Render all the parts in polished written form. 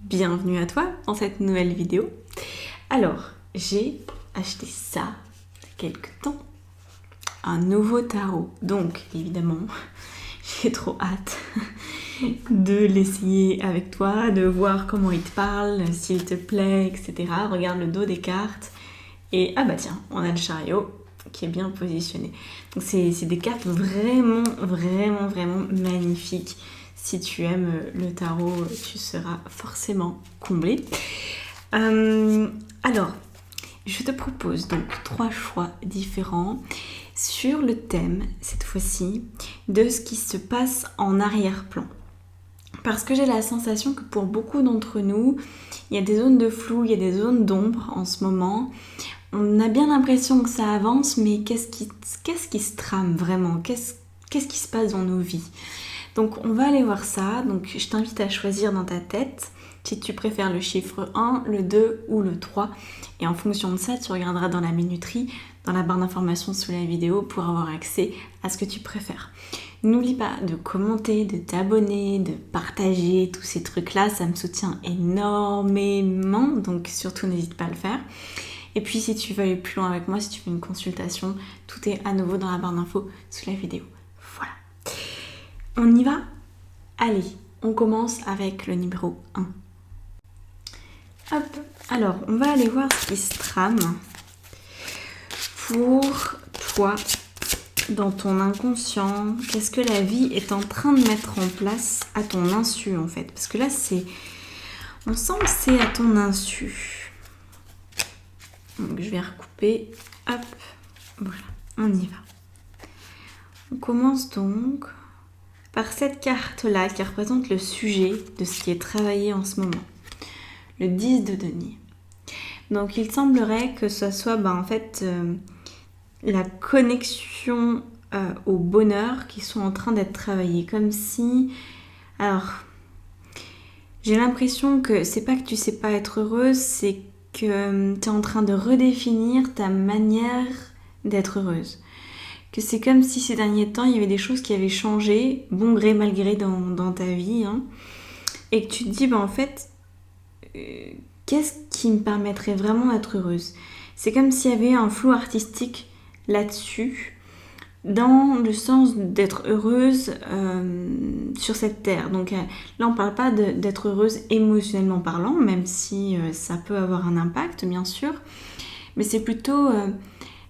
bienvenue à toi dans cette nouvelle vidéo. Alors, j'ai acheté ça il y a quelques temps, un nouveau tarot. Donc, évidemment, j'ai trop hâte de l'essayer avec toi, de voir comment il te parle, s'il te plaît, etc. Regarde le dos des cartes. Et ah bah tiens, on a le chariot qui est bien positionné. Donc c'est des cartes vraiment magnifiques. Si tu aimes le tarot, tu seras forcément comblé. Alors, je te propose donc 3 choix différents sur le thème, cette fois-ci, de ce qui se passe en arrière-plan. Parce que j'ai la sensation que pour beaucoup d'entre nous, il y a des zones de flou, il y a des zones d'ombre en ce moment. On a bien l'impression que ça avance, mais qu'est-ce qui se trame vraiment? Qu'est-ce qui se passe dans nos vies? Donc on va aller voir ça. Donc je t'invite à choisir dans ta tête si tu préfères le chiffre 1, le 2 ou le 3. Et en fonction de ça, tu regarderas dans la minuterie, dans la barre d'informations sous la vidéo pour avoir accès à ce que tu préfères. N'oublie pas de commenter, de t'abonner, de partager tous ces trucs-là. Ça me soutient énormément, donc surtout n'hésite pas à le faire. Et puis si tu veux aller plus loin avec moi, si tu veux une consultation, tout est à nouveau dans la barre d'infos sous la vidéo. Voilà. On y va? Allez, on commence avec le numéro 1. Hop, alors on va aller voir ce qui se trame pour toi dans ton inconscient. Qu'est-ce que la vie est en train de mettre en place à ton insu en fait? Parce que là on sent que c'est à ton insu. Donc je vais recouper, hop, voilà, on y va. On commence donc par cette carte-là qui représente le sujet de ce qui est travaillé en ce moment. Le 10 de denier. Donc il semblerait que ce soit la connexion au bonheur qui sont en train d'être travaillés. Comme si... Alors, j'ai l'impression que c'est pas que tu sais pas être heureuse, c'est que tu es en train de redéfinir ta manière d'être heureuse. Que c'est comme si ces derniers temps, il y avait des choses qui avaient changé, bon gré, mal gré dans ta vie. Hein, et que tu te dis, qu'est-ce qui me permettrait vraiment d'être heureuse? C'est comme s'il y avait un flou artistique là-dessus, dans le sens d'être heureuse sur cette terre. Donc là, on ne parle pas d'être heureuse émotionnellement parlant, même si ça peut avoir un impact, bien sûr. Mais c'est plutôt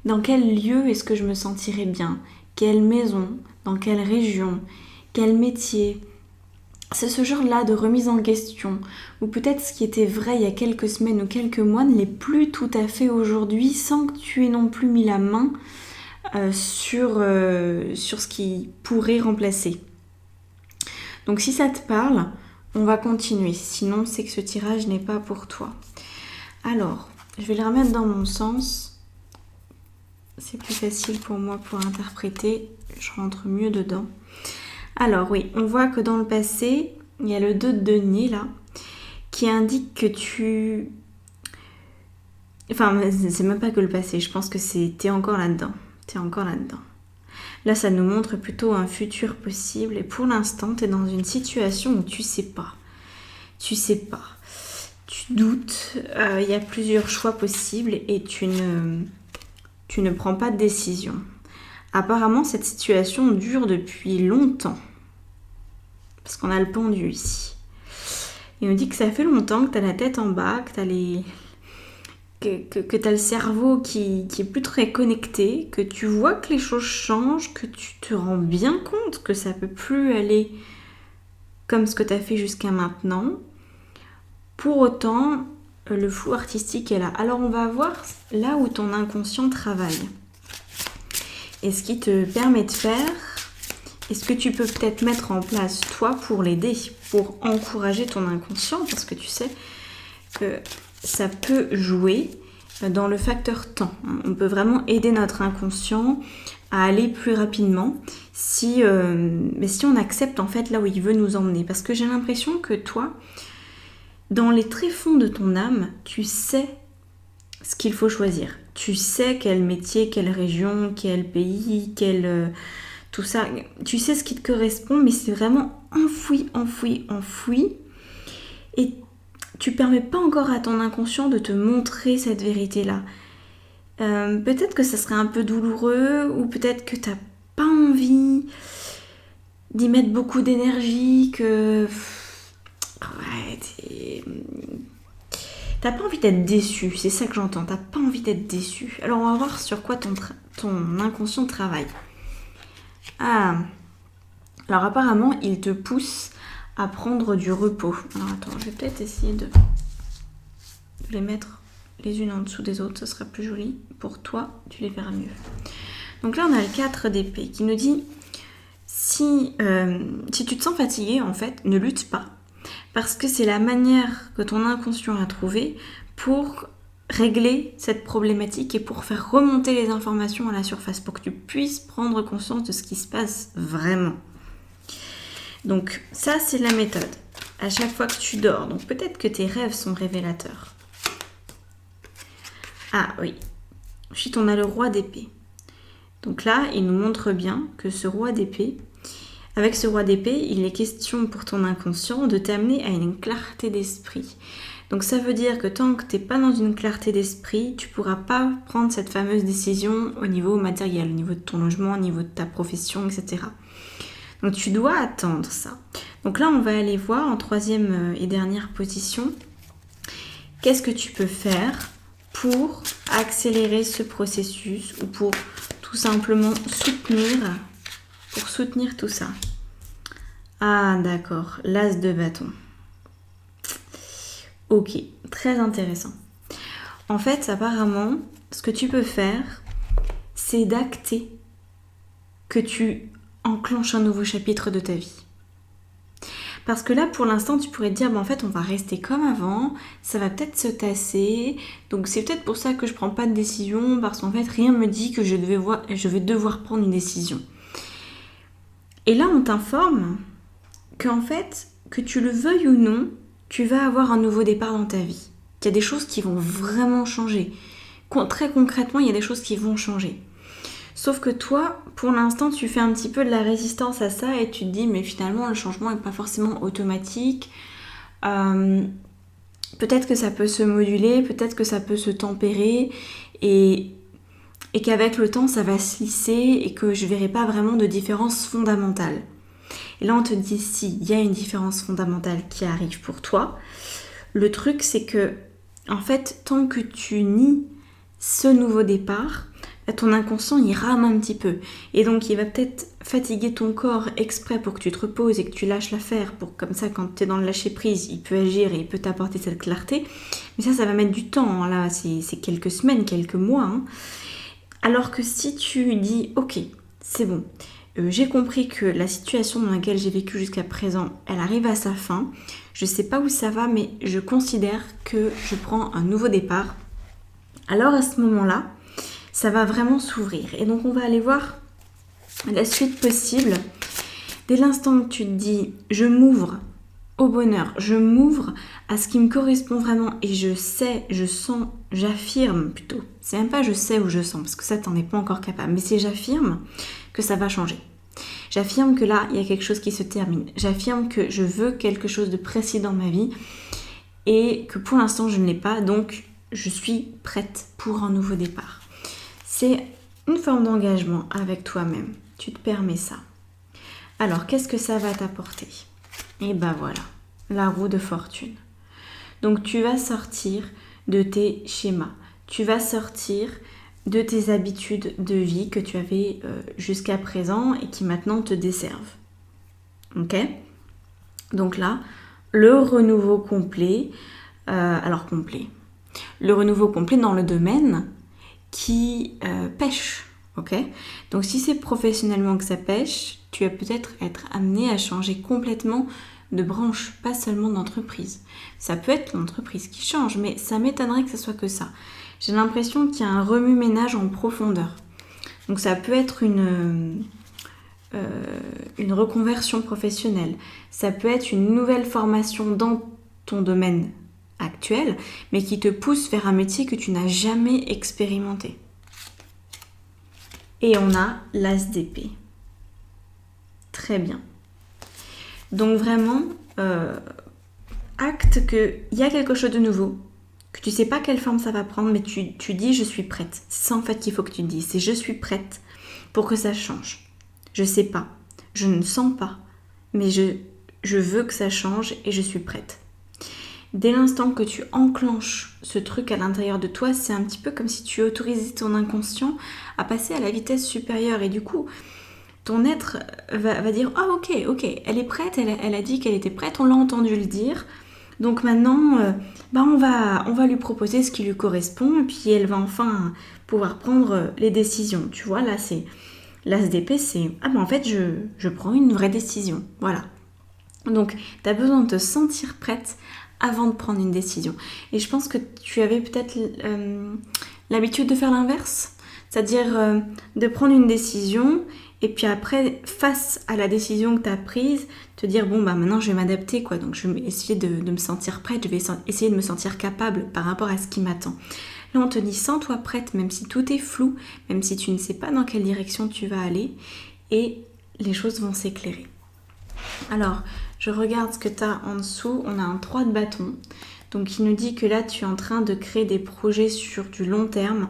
dans quel lieu est-ce que je me sentirais bien? Quelle maison? Dans quelle région? Quel métier? C'est ce genre-là de remise en question, ou peut-être ce qui était vrai il y a quelques semaines ou quelques mois ne l'est plus tout à fait aujourd'hui, sans que tu aies non plus mis la main sur ce qui pourrait remplacer. Donc si ça te parle, on va continuer. Sinon, c'est que ce tirage n'est pas pour toi. Alors, je vais le remettre dans mon sens. C'est plus facile pour moi pour interpréter. Je rentre mieux dedans. Alors oui, on voit que dans le passé, il y a le 2 de denier là, qui indique que tu... Enfin, c'est même pas que le passé, je pense que t'es encore là-dedans. Là, ça nous montre plutôt un futur possible. Et pour l'instant, tu es dans une situation où tu sais pas. Tu doutes. Il y a plusieurs choix possibles et tu ne prends pas de décision. Apparemment, cette situation dure depuis longtemps. Parce qu'on a le pendu ici. Il nous dit que ça fait longtemps que tu as la tête en bas, que tu as que tu as le cerveau qui est plus très connecté, que tu vois que les choses changent, que tu te rends bien compte que ça peut plus aller comme ce que tu as fait jusqu'à maintenant. Pour autant, le flou artistique est là. Alors on va voir là où ton inconscient travaille. Et ce qui te permet de faire, et ce que tu peux peut-être mettre en place toi pour l'aider, pour encourager ton inconscient, parce que tu sais que ça peut jouer dans le facteur temps. On peut vraiment aider notre inconscient à aller plus rapidement si on accepte en fait là où il veut nous emmener. Parce que j'ai l'impression que toi, dans les tréfonds de ton âme, tu sais ce qu'il faut choisir. Tu sais quel métier, quelle région, quel pays, tout ça. Tu sais ce qui te correspond, mais c'est vraiment enfoui. Et tu permets pas encore à ton inconscient de te montrer cette vérité-là. Peut-être que ça serait un peu douloureux, ou peut-être que t'as pas envie d'y mettre beaucoup d'énergie, que... Ouais, t'as pas envie d'être déçu, c'est ça que j'entends, t'as pas envie d'être déçu. Alors on va voir sur quoi ton inconscient travaille. Ah, alors apparemment il te pousse à prendre du repos. Alors attends, je vais peut-être essayer de les mettre les unes en dessous des autres, ça sera plus joli. Pour toi, tu les verras mieux. Donc là on a le 4 d'épée qui nous dit si tu te sens fatigué, en fait, ne lutte pas. Parce que c'est la manière que ton inconscient a trouvé pour régler cette problématique et pour faire remonter les informations à la surface, pour que tu puisses prendre conscience de ce qui se passe vraiment. Donc ça, c'est la méthode. À chaque fois que tu dors, donc peut-être que tes rêves sont révélateurs. Ah oui, ensuite on a le roi d'épée. Donc là, il nous montre bien que ce roi d'épée, avec ce roi d'épée, il est question pour ton inconscient de t'amener à une clarté d'esprit. Donc ça veut dire que tant que tu n'es pas dans une clarté d'esprit, tu ne pourras pas prendre cette fameuse décision au niveau matériel, au niveau de ton logement, au niveau de ta profession, etc. Donc tu dois attendre ça. Donc là, on va aller voir en troisième et dernière position, qu'est-ce que tu peux faire pour accélérer ce processus ou pour tout simplement soutenir tout ça. Ah d'accord, l'as de bâton. Ok, très intéressant. En fait, apparemment, ce que tu peux faire, c'est d'acter que tu enclenches un nouveau chapitre de ta vie. Parce que là, pour l'instant, tu pourrais te dire, en fait, on va rester comme avant, ça va peut-être se tasser, donc c'est peut-être pour ça que je prends pas de décision, parce qu'en fait, rien me dit que je vais devoir prendre une décision. Et là, on t'informe qu'en fait, que tu le veuilles ou non, tu vas avoir un nouveau départ dans ta vie. Il y a des choses qui vont vraiment changer. Très concrètement, il y a des choses qui vont changer. Sauf que toi, pour l'instant, tu fais un petit peu de la résistance à ça et tu te dis, mais finalement, le changement n'est pas forcément automatique. Peut-être que ça peut se moduler, peut-être que ça peut se tempérer et qu'avec le temps, ça va se lisser et que je ne verrai pas vraiment de différence fondamentale. Et là, on te dit, si, il y a une différence fondamentale qui arrive pour toi. Le truc, c'est que, en fait, tant que tu nies ce nouveau départ, ton inconscient, il rame un petit peu. Et donc, il va peut-être fatiguer ton corps exprès pour que tu te reposes et que tu lâches l'affaire, pour comme ça, quand tu es dans le lâcher-prise, il peut agir et il peut t'apporter cette clarté. Mais ça va mettre du temps, hein, là, c'est quelques semaines, quelques mois. Hein. Alors que si tu dis, ok, c'est bon, j'ai compris que la situation dans laquelle j'ai vécu jusqu'à présent, elle arrive à sa fin. Je ne sais pas où ça va, mais je considère que je prends un nouveau départ. Alors à ce moment-là, ça va vraiment s'ouvrir. Et donc on va aller voir la suite possible. Dès l'instant que tu te dis, je m'ouvre au bonheur, je m'ouvre à ce qui me correspond vraiment et je sais, je sens, j'affirme plutôt. C'est même pas je sais ou je sens, parce que ça t'en es pas encore capable, mais c'est j'affirme que ça va changer. J'affirme que là, il y a quelque chose qui se termine. J'affirme que je veux quelque chose de précis dans ma vie et que pour l'instant, je ne l'ai pas, donc je suis prête pour un nouveau départ. C'est une forme d'engagement avec toi-même. Tu te permets ça. Alors, qu'est-ce que ça va t'apporter ? Et ben voilà, la roue de fortune. Donc, tu vas sortir de tes schémas. Tu vas sortir de tes habitudes de vie que tu avais jusqu'à présent et qui maintenant te desservent. Ok ? Donc là, le renouveau complet, le renouveau complet dans le domaine qui pêche. Ok ? Donc si c'est professionnellement que ça pêche, tu vas peut-être être amené à changer complètement de branche, pas seulement d'entreprise. Ça peut être l'entreprise qui change, mais ça m'étonnerait que ce soit que ça. J'ai l'impression qu'il y a un remue-ménage en profondeur. Donc ça peut être une reconversion professionnelle. Ça peut être une nouvelle formation dans ton domaine actuel, mais qui te pousse vers un métier que tu n'as jamais expérimenté. Et on a l'as d'épée. Très bien. Donc vraiment, acte qu'il y a quelque chose de nouveau, que tu sais pas quelle forme ça va prendre, mais tu dis je suis prête. C'est ça en fait qu'il faut que tu te dises, c'est je suis prête pour que ça change. Je sais pas, je ne sens pas, mais je veux que ça change et je suis prête. Dès l'instant que tu enclenches ce truc à l'intérieur de toi, c'est un petit peu comme si tu autorisais ton inconscient à passer à la vitesse supérieure. Et du coup, ton être va dire « Ah ok, elle est prête, elle a dit qu'elle était prête, on l'a entendu le dire. Donc maintenant, on va lui proposer ce qui lui correspond et puis elle va enfin pouvoir prendre les décisions. » Tu vois, là, c'est l'as d'épée, c'est « Ah en fait, je prends une vraie décision. » Voilà. Donc, tu as besoin de te sentir prête avant de prendre une décision. Et je pense que tu avais peut-être l'habitude de faire l'inverse, c'est-à-dire de prendre une décision et puis après, face à la décision que tu as prise, te dire bon maintenant je vais m'adapter quoi, donc je vais essayer de me sentir prête, je vais essayer de me sentir capable par rapport à ce qui m'attend. Là on te dit sens-toi prête, même si tout est flou, même si tu ne sais pas dans quelle direction tu vas aller, et les choses vont s'éclairer. Alors, je regarde ce que tu as en dessous, on a un 3 de bâton. Donc il nous dit que là tu es en train de créer des projets sur du long terme.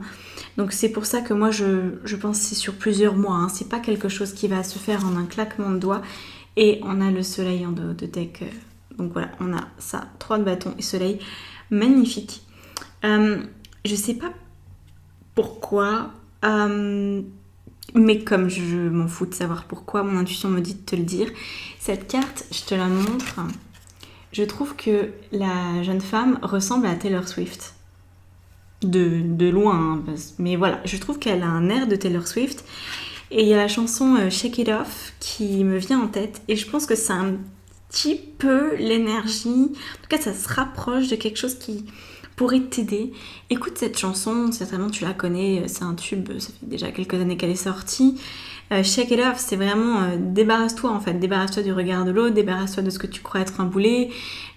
Donc c'est pour ça que moi je pense que c'est sur plusieurs mois. Hein. C'est pas quelque chose qui va se faire en un claquement de doigts. Et on a le soleil en dos de deck. Donc voilà, on a ça, 3 de bâton et soleil. Magnifique. Je sais pas pourquoi... mais comme je m'en fous de savoir pourquoi, mon intuition me dit de te le dire. Cette carte, je te la montre. Je trouve que la jeune femme ressemble à Taylor Swift. De loin, hein, mais voilà. Je trouve qu'elle a un air de Taylor Swift. Et il y a la chanson Shake It Off qui me vient en tête. Et je pense que c'est un petit peu l'énergie. En tout cas, ça se rapproche de quelque chose qui pourrait t'aider. Écoute cette chanson, certainement tu la connais, c'est un tube, ça fait déjà quelques années qu'elle est sortie. Shake It Off, c'est vraiment débarrasse-toi en fait, débarrasse-toi du regard de l'autre, débarrasse-toi de ce que tu crois être un boulet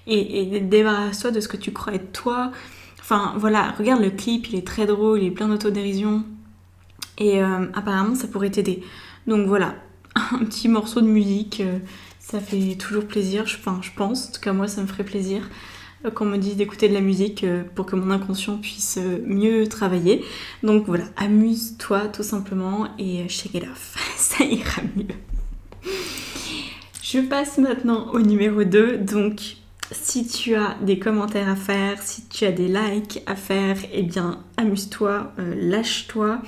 et débarrasse-toi de ce que tu crois être toi. Enfin voilà, regarde le clip, il est très drôle, il est plein d'autodérision et apparemment ça pourrait t'aider. Donc voilà, un petit morceau de musique, ça fait toujours plaisir, je pense, en tout cas moi ça me ferait plaisir qu'on me dise d'écouter de la musique pour que mon inconscient puisse mieux travailler. Donc voilà, amuse-toi tout simplement et shake it off, ça ira mieux. Je passe maintenant au numéro 2, donc si tu as des commentaires à faire, si tu as des likes à faire, eh bien amuse-toi, lâche-toi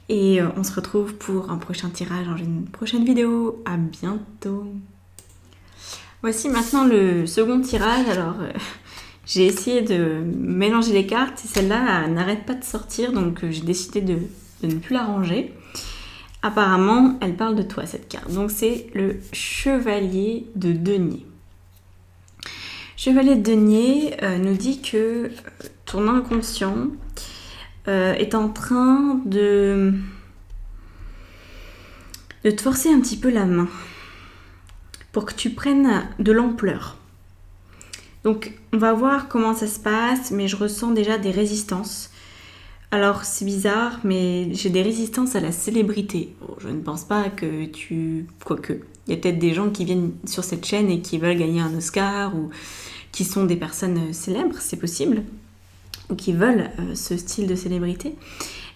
et on se retrouve pour un prochain tirage dans une prochaine vidéo. À bientôt. Voici maintenant le second tirage, alors... j'ai essayé de mélanger les cartes et celle-là n'arrête pas de sortir, donc j'ai décidé de ne plus la ranger. Apparemment, elle parle de toi cette carte. Donc c'est le chevalier de denier. Chevalier de denier nous dit que ton inconscient est en train de te forcer un petit peu la main pour que tu prennes de l'ampleur. Donc on va voir comment ça se passe, mais je ressens déjà des résistances. Alors c'est bizarre, mais j'ai des résistances à la célébrité. Bon, je ne pense pas que quoique, il y a peut-être des gens qui viennent sur cette chaîne et qui veulent gagner un Oscar ou qui sont des personnes célèbres, c'est possible. Ou qui veulent ce style de célébrité.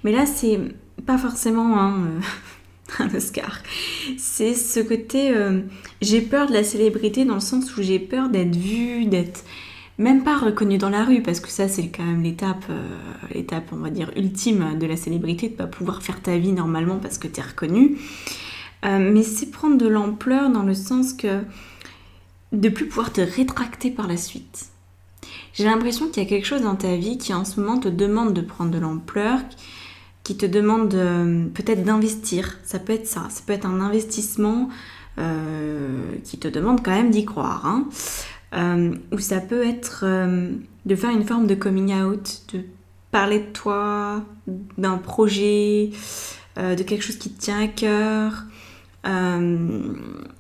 Mais là c'est pas forcément un Oscar. C'est ce côté... j'ai peur de la célébrité dans le sens où j'ai peur d'être vue, d'être même pas reconnue dans la rue, parce que ça, c'est quand même l'étape, on va dire, ultime de la célébrité, de pas pouvoir faire ta vie normalement parce que t'es reconnue. Mais c'est prendre de l'ampleur dans le sens que de plus pouvoir te rétracter par la suite. J'ai l'impression qu'il y a quelque chose dans ta vie qui en ce moment te demande de prendre de l'ampleur, qui te demande peut-être d'investir. Ça peut être ça. Ça peut être un investissement qui te demande quand même d'y croire. Hein. Ou ça peut être de faire une forme de coming out, de parler de toi, d'un projet, de quelque chose qui te tient à cœur,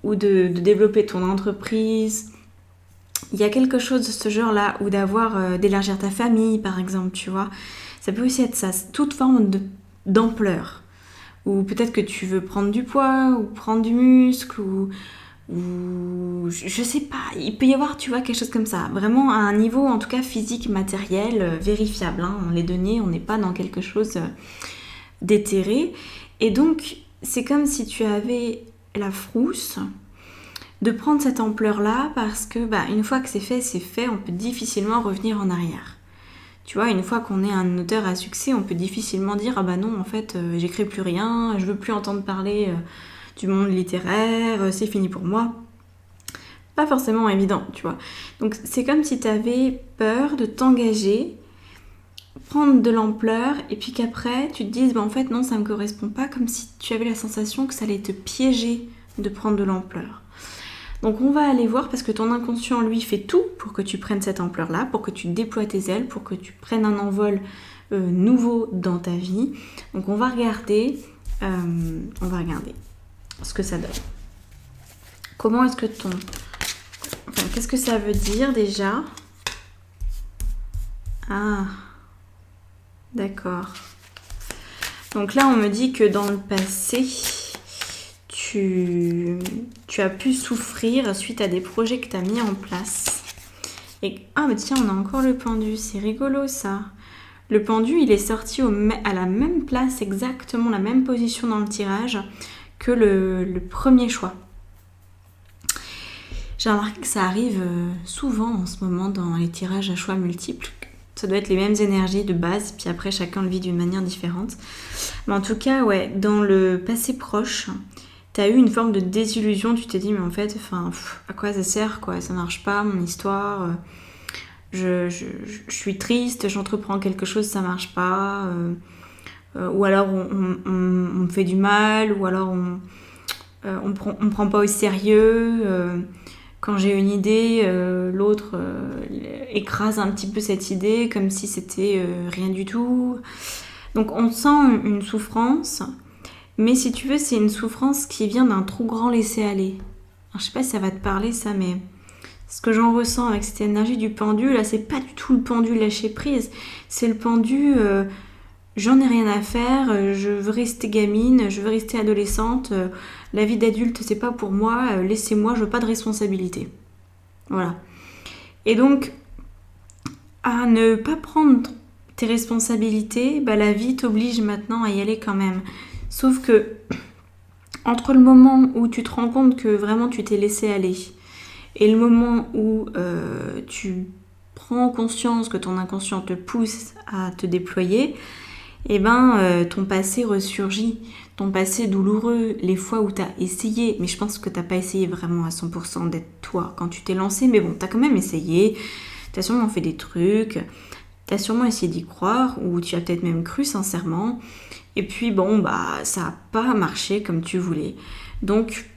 ou de développer ton entreprise. Il y a quelque chose de ce genre-là, ou d'élargir ta famille, par exemple, tu vois. Ça peut aussi être ça, toute forme d'ampleur. Ou peut-être que tu veux prendre du poids, ou prendre du muscle, ou ou je sais pas, il peut y avoir, tu vois, quelque chose comme ça. Vraiment à un niveau, en tout cas physique, matériel, vérifiable. Hein. Les données, on n'est pas dans quelque chose d'éthéré. Et donc, c'est comme si tu avais la frousse de prendre cette ampleur-là parce que, une fois que c'est fait, on peut difficilement revenir en arrière. Tu vois, une fois qu'on est un auteur à succès, on peut difficilement dire « Ah bah non, en fait, j'écris plus rien, je veux plus entendre parler du monde littéraire, c'est fini pour moi. » Pas forcément évident, tu vois. Donc c'est comme si tu avais peur de t'engager, prendre de l'ampleur, et puis qu'après, tu te dises « En fait, non, ça me correspond pas », comme si tu avais la sensation que ça allait te piéger de prendre de l'ampleur. Donc on va aller voir parce que ton inconscient, lui, fait tout pour que tu prennes cette ampleur-là, pour que tu déploies tes ailes, pour que tu prennes un envol nouveau dans ta vie. Donc on va regarder ce que ça donne. Comment est-ce que qu'est-ce que ça veut dire déjà? Ah, d'accord. Donc là, on me dit que dans le passé, tu as pu souffrir suite à des projets que tu as mis en place. Et mais tiens, on a encore le pendu, c'est rigolo ça. Le pendu, il est sorti à la même place, exactement la même position dans le tirage que le premier choix. J'ai remarqué que ça arrive souvent en ce moment dans les tirages à choix multiples. Ça doit être les mêmes énergies de base, puis après chacun le vit d'une manière différente. Mais en tout cas, ouais, dans le passé proche, tu as eu une forme de désillusion, tu t'es dit mais en fait, à quoi ça sert quoi, ça marche pas mon histoire, je suis triste, j'entreprends quelque chose, ça marche pas, ou alors on me fait du mal, ou alors on prend pas au sérieux, quand j'ai une idée, l'autre écrase un petit peu cette idée comme si c'était rien du tout. Donc on sent une souffrance. Mais si tu veux, c'est une souffrance qui vient d'un trop grand laisser-aller. Alors, je sais pas si ça va te parler, ça, mais ce que j'en ressens avec cette énergie du pendu, là, c'est pas du tout le pendu lâcher prise. C'est le pendu, j'en ai rien à faire, je veux rester gamine, je veux rester adolescente, la vie d'adulte, c'est pas pour moi, laissez-moi, je veux pas de responsabilité. Voilà. Et donc, à ne pas prendre tes responsabilités, la vie t'oblige maintenant à y aller quand même. Sauf que, entre le moment où tu te rends compte que vraiment tu t'es laissé aller et le moment où tu prends conscience que ton inconscient te pousse à te déployer, ton passé ressurgit, ton passé douloureux, les fois où tu as essayé, mais je pense que tu n'as pas essayé vraiment à 100% d'être toi quand tu t'es lancé, mais bon, tu as quand même essayé, tu as sûrement fait des trucs, tu as sûrement essayé d'y croire, ou tu as peut-être même cru sincèrement. Et puis ça n'a pas marché comme tu voulais. Donc,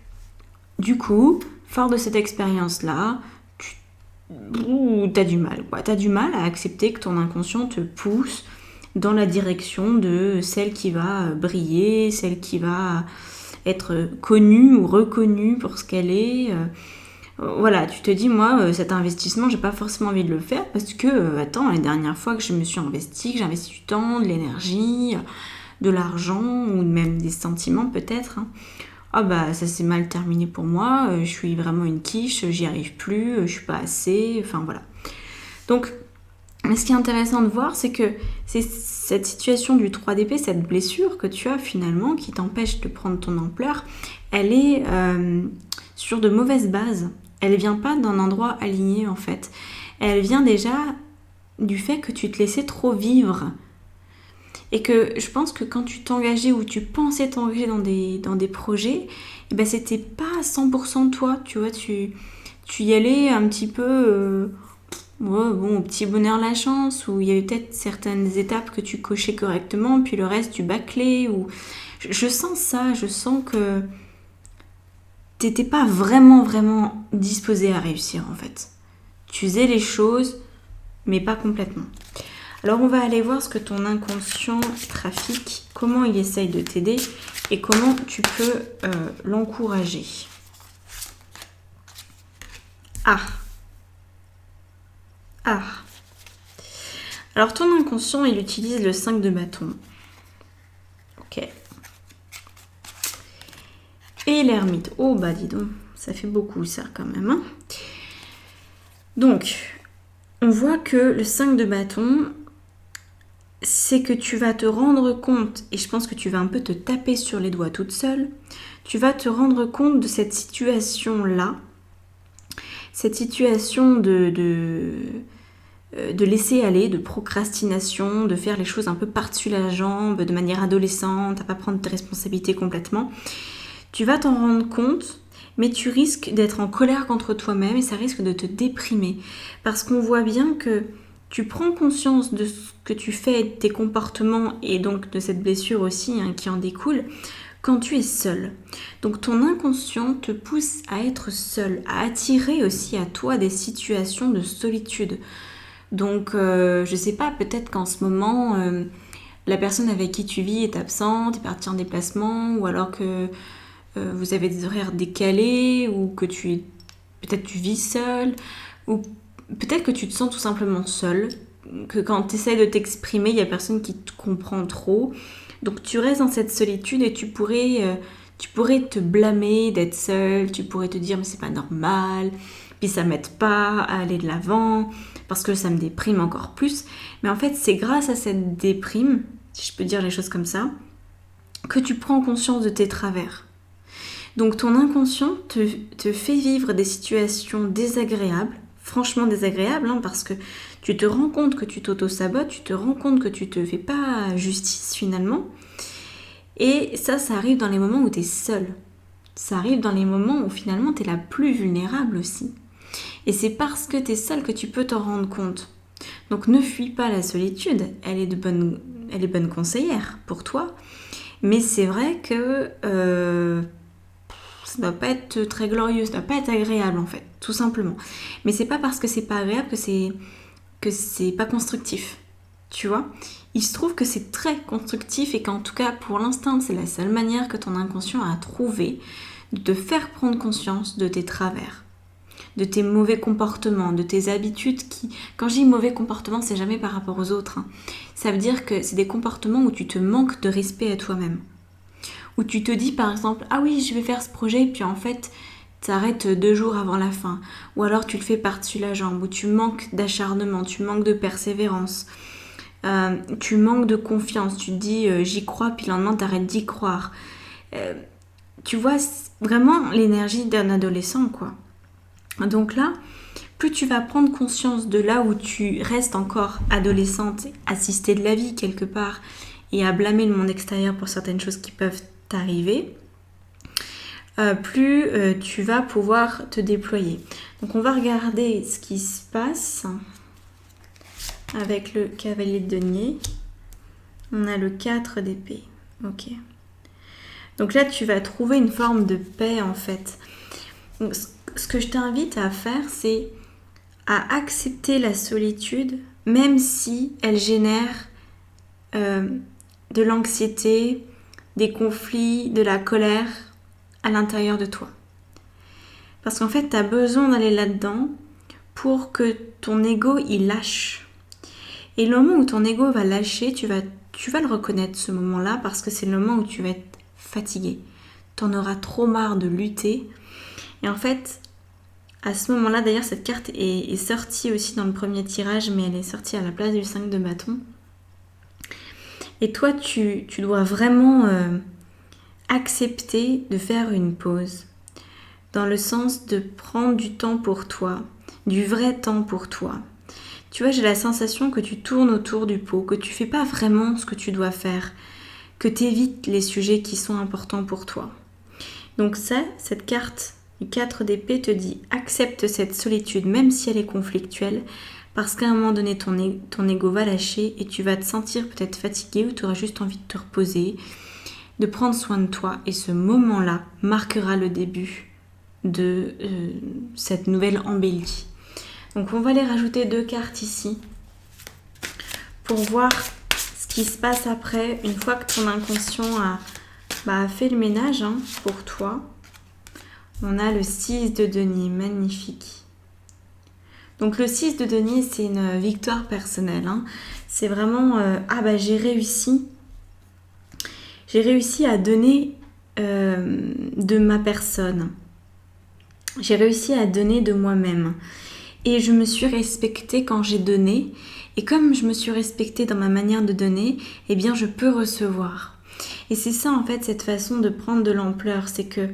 du coup, fort de cette expérience-là, t'as du mal. T'as du mal à accepter que ton inconscient te pousse dans la direction de celle qui va briller, celle qui va être connue ou reconnue pour ce qu'elle est. Voilà, tu te dis, moi, cet investissement, j'ai pas forcément envie de le faire parce que, la dernière fois que je me suis investie, que j'ai investi du temps, de l'énergie, de l'argent ou même des sentiments peut-être. Ça s'est mal terminé pour moi, je suis vraiment une quiche, j'y arrive plus, je suis pas assez, voilà. Donc, ce qui est intéressant de voir, c'est que c'est cette situation du 3 d'épée, cette blessure que tu as finalement, qui t'empêche de prendre ton ampleur, elle est sur de mauvaises bases. Elle vient pas d'un endroit aligné en fait. Elle vient déjà du fait que tu te laissais trop vivre. Et que je pense que quand tu t'engageais ou tu pensais t'engager dans des projets, c'était pas 100% toi, tu vois, tu y allais un petit peu, au petit bonheur la chance, où il y avait peut-être certaines étapes que tu cochais correctement, puis le reste tu bâclais, ou... Je sens ça, je sens que t'étais pas vraiment disposé à réussir en fait. Tu faisais les choses, mais pas complètement. Alors on va aller voir ce que ton inconscient trafique, comment il essaye de t'aider et comment tu peux l'encourager. Alors ton inconscient, il utilise le 5 de bâton. Ok. Et l'ermite. Oh dis donc, Ça fait beaucoup ça quand même. Hein. Donc, on voit que le 5 de bâton, c'est que tu vas te rendre compte, et je pense que tu vas un peu te taper sur les doigts toute seule, tu vas te rendre compte de cette situation-là, cette situation de laisser aller, de procrastination, de faire les choses un peu par-dessus la jambe, de manière adolescente, à pas prendre tes responsabilités complètement. Tu vas t'en rendre compte, mais tu risques d'être en colère contre toi-même et ça risque de te déprimer. Parce qu'on voit bien que tu prends conscience de ce que tu fais, de tes comportements et donc de cette blessure aussi qui en découle, quand tu es seul. Donc ton inconscient te pousse à être seul, à attirer aussi à toi des situations de solitude. Donc je sais pas, peut-être qu'en ce moment, la personne avec qui tu vis est absente, est partie en déplacement, ou alors que vous avez des horaires décalés, ou que peut-être tu vis seul, ou peut-être que tu te sens tout simplement seul, que quand tu essaies de t'exprimer, il n'y a personne qui te comprend trop. Donc tu restes dans cette solitude et tu pourrais te blâmer d'être seul, tu pourrais te dire mais c'est pas normal, puis ça m'aide pas à aller de l'avant, parce que ça me déprime encore plus. Mais en fait c'est grâce à cette déprime, si je peux dire les choses comme ça, que tu prends conscience de tes travers. Donc ton inconscient te fait vivre des situations désagréables, franchement désagréables, parce que tu te rends compte que tu t'auto-sabotes, tu te rends compte que tu te fais pas justice finalement. Et ça arrive dans les moments où tu es seul. Ça arrive dans les moments où finalement tu es la plus vulnérable aussi. Et c'est parce que tu es seul que tu peux t'en rendre compte. Donc ne fuis pas la solitude, elle est bonne conseillère pour toi. Mais c'est vrai que ça ne doit pas être très glorieux, ça ne doit pas être agréable en fait, tout simplement. Mais c'est pas parce que c'est pas agréable que c'est pas constructif, tu vois. Il se trouve que c'est très constructif et qu'en tout cas pour l'instant c'est la seule manière que ton inconscient a trouvé de te faire prendre conscience de tes travers, de tes mauvais comportements, de tes habitudes qui... Quand je dis mauvais comportements, c'est jamais par rapport aux autres. Ça veut dire que c'est des comportements où tu te manques de respect à toi-même. Où tu te dis par exemple, ah oui je vais faire ce projet, puis en fait t'arrêtes 2 jours avant la fin, ou alors tu le fais par-dessus la jambe, où tu manques d'acharnement, tu manques de persévérance, tu manques de confiance, tu te dis j'y crois, puis le lendemain t'arrêtes d'y croire. Tu vois vraiment l'énergie d'un adolescent quoi. Donc là, plus tu vas prendre conscience de là où tu restes encore adolescente, assistée de la vie quelque part, et à blâmer le monde extérieur pour certaines choses qui peuvent t'arriver, plus tu vas pouvoir te déployer. Donc on va regarder ce qui se passe avec le cavalier de denier. On a le 4 d'épée. Ok. Donc là tu vas trouver une forme de paix en fait. Donc, ce que je t'invite à faire, c'est à accepter la solitude, même si elle génère de l'anxiété, des conflits, de la colère à l'intérieur de toi. Parce qu'en fait, tu as besoin d'aller là-dedans pour que ton ego, il lâche. Et le moment où ton ego va lâcher, tu vas le reconnaître ce moment-là parce que c'est le moment où tu vas être fatigué. Tu en auras trop marre de lutter. Et en fait, à ce moment-là, d'ailleurs, cette carte est sortie aussi dans le premier tirage, mais elle est sortie à la place du 5 de bâton. Et toi, tu dois vraiment accepter de faire une pause. Dans le sens de prendre du temps pour toi, du vrai temps pour toi. Tu vois, j'ai la sensation que tu tournes autour du pot, que tu fais pas vraiment ce que tu dois faire, que tu évites les sujets qui sont importants pour toi. Donc ça, cette carte du 4 d'épée te dit accepte cette solitude, même si elle est conflictuelle, parce qu'à un moment donné, ton ego va lâcher et tu vas te sentir peut-être fatigué ou tu auras juste envie de te reposer, de prendre soin de toi. Et ce moment-là marquera le début de cette nouvelle embellie. Donc on va aller rajouter 2 cartes ici pour voir ce qui se passe après, une fois que ton inconscient a fait le ménage pour toi. On a le 6 de denier, magnifique. Donc le 6 de denier, c'est une victoire personnelle. C'est vraiment, j'ai réussi. J'ai réussi à donner de ma personne. J'ai réussi à donner de moi-même. Et je me suis respectée quand j'ai donné. Et comme je me suis respectée dans ma manière de donner, eh bien je peux recevoir. Et c'est ça en fait, cette façon de prendre de l'ampleur, c'est que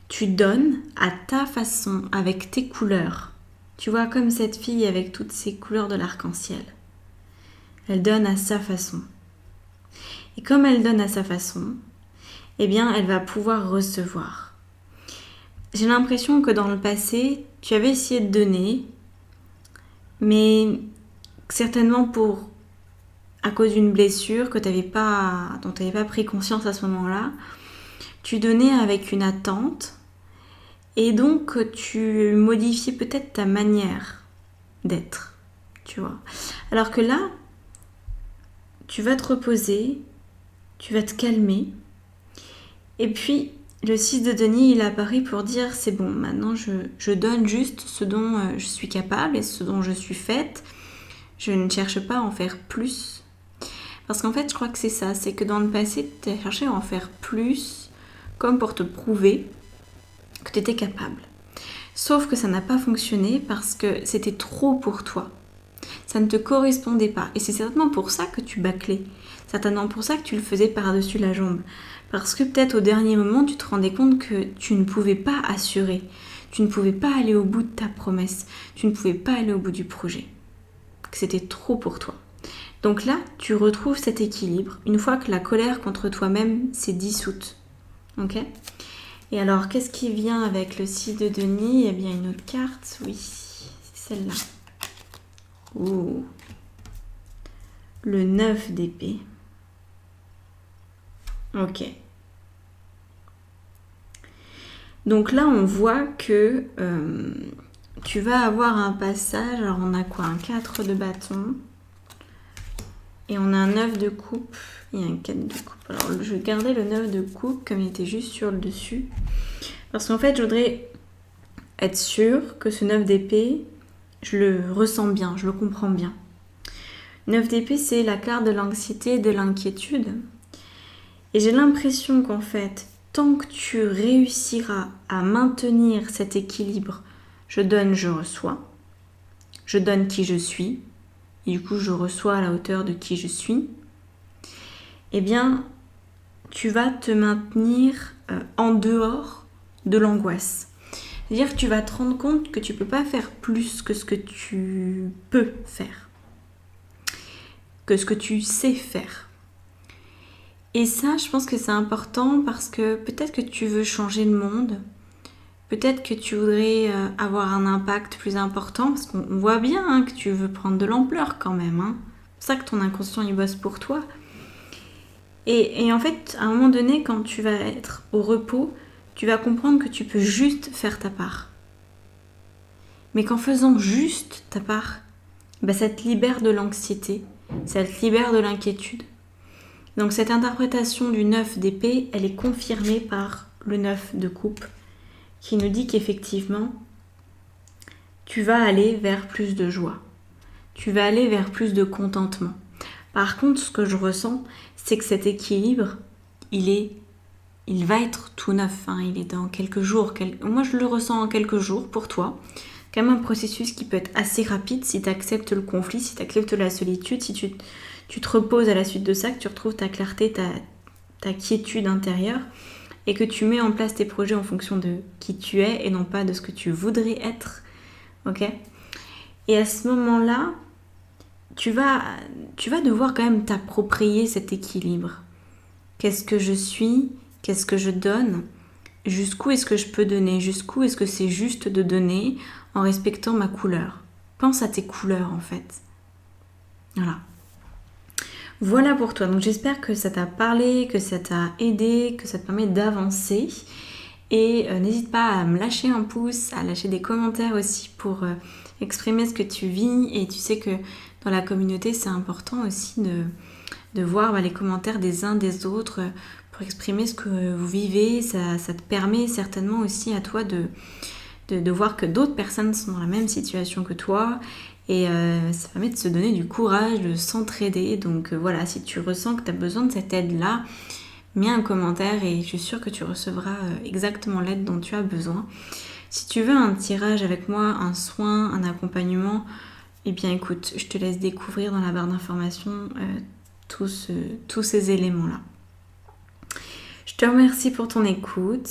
tu donnes à ta façon, avec tes couleurs. Tu vois, comme cette fille avec toutes ces couleurs de l'arc-en-ciel. Elle donne à sa façon. Et comme elle donne à sa façon, eh bien elle va pouvoir recevoir. J'ai l'impression que dans le passé, tu avais essayé de donner, mais certainement à cause d'une blessure dont tu n'avais pas pris conscience à ce moment-là, tu donnais avec une attente et donc tu modifiais peut-être ta manière d'être, tu vois. Alors que là, tu vas te reposer, tu vas te calmer et puis le 6 de denier, il apparaît pour dire c'est bon, maintenant je donne juste ce dont je suis capable et ce dont je suis faite. Je ne cherche pas à en faire plus. Parce qu'en fait, je crois que c'est ça, c'est que dans le passé, tu as cherché à en faire plus, comme pour te prouver que tu étais capable. Sauf que ça n'a pas fonctionné parce que c'était trop pour toi. Ça ne te correspondait pas. Et c'est certainement pour ça que tu bâclais. Certainement pour ça que tu le faisais par-dessus la jambe. Parce que peut-être au dernier moment, tu te rendais compte que tu ne pouvais pas assurer. Tu ne pouvais pas aller au bout de ta promesse. Tu ne pouvais pas aller au bout du projet. Que c'était trop pour toi. Donc là, tu retrouves cet équilibre une fois que la colère contre toi-même s'est dissoute. Ok ? Et alors, qu'est-ce qui vient avec le 6 de denier ? Eh bien, une autre carte, oui, c'est celle-là. Ouh. Le 9 d'épée. Ok. Donc là, on voit que tu vas avoir un passage. Alors, on a quoi ? Un 4 de bâton. Et on a un 9 de coupe et un 4 de coupe. Alors, je vais garder le 9 de coupe comme il était juste sur le dessus. Parce qu'en fait, je voudrais être sûre que ce 9 d'épée, je le ressens bien, je le comprends bien. 9 d'épée, c'est la carte de l'anxiété et de l'inquiétude. Et j'ai l'impression qu'en fait, tant que tu réussiras à maintenir cet équilibre, je donne, je reçois. Je donne qui je suis. Et du coup, je reçois à la hauteur de qui je suis. Eh bien, tu vas te maintenir en dehors de l'angoisse. C'est-à-dire que tu vas te rendre compte que tu ne peux pas faire plus que ce que tu peux faire. Que ce que tu sais faire. Et ça, je pense que c'est important parce que peut-être que tu veux changer le monde. Peut-être que tu voudrais avoir un impact plus important, parce qu'on voit bien que tu veux prendre de l'ampleur quand même. C'est ça que ton inconscient il bosse pour toi. Et en fait, à un moment donné, quand tu vas être au repos, tu vas comprendre que tu peux juste faire ta part. Mais qu'en faisant juste ta part, ça te libère de l'anxiété, ça te libère de l'inquiétude. Donc cette interprétation du 9 d'épée, elle est confirmée par le 9 de coupe, qui nous dit qu'effectivement, tu vas aller vers plus de joie. Tu vas aller vers plus de contentement. Par contre, ce que je ressens, c'est que cet équilibre, il va être tout neuf. Il est dans quelques jours. Moi, je le ressens en quelques jours pour toi. Quand même un processus qui peut être assez rapide si tu acceptes le conflit, si tu acceptes la solitude, si tu te reposes à la suite de ça, que tu retrouves ta clarté, ta quiétude intérieure. Et que tu mets en place tes projets en fonction de qui tu es et non pas de ce que tu voudrais être. Ok ? Et à ce moment-là, tu vas devoir quand même t'approprier cet équilibre. Qu'est-ce que je suis ? Qu'est-ce que je donne ? Jusqu'où est-ce que je peux donner ? Jusqu'où est-ce que c'est juste de donner en respectant ma couleur ? Pense à tes couleurs en fait. Voilà pour toi. Donc j'espère que ça t'a parlé, que ça t'a aidé, que ça te permet d'avancer. Et n'hésite pas à me lâcher un pouce, à lâcher des commentaires aussi pour exprimer ce que tu vis. Et tu sais que dans la communauté, c'est important aussi de voir les commentaires des uns des autres pour exprimer ce que vous vivez. Ça te permet certainement aussi à toi de voir que d'autres personnes sont dans la même situation que toi. Et ça permet de se donner du courage, de s'entraider. Donc voilà, si tu ressens que tu as besoin de cette aide-là, mets un commentaire et je suis sûre que tu recevras exactement l'aide dont tu as besoin. Si tu veux un tirage avec moi, un soin, un accompagnement, eh bien écoute, je te laisse découvrir dans la barre d'informations tous ces éléments-là. Je te remercie pour ton écoute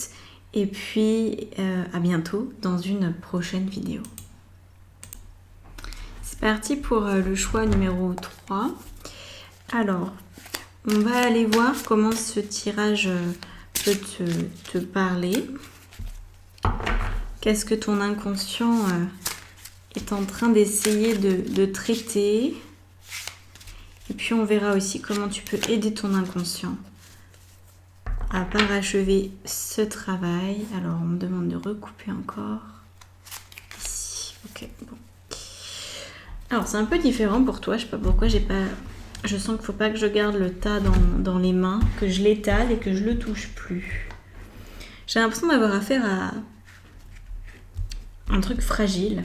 et puis à bientôt dans une prochaine vidéo. C'est parti pour le choix numéro 3. Alors, on va aller voir comment ce tirage peut te parler. Qu'est-ce que ton inconscient est en train d'essayer de traiter. Et puis on verra aussi comment tu peux aider ton inconscient à parachever ce travail. Alors on me demande de recouper encore. Ici, ok, bon. Alors c'est un peu différent pour toi, je sais pas pourquoi je sens qu'il faut pas que je garde le tas dans les mains, que je l'étale et que je le touche plus. J'ai l'impression d'avoir affaire à un truc fragile.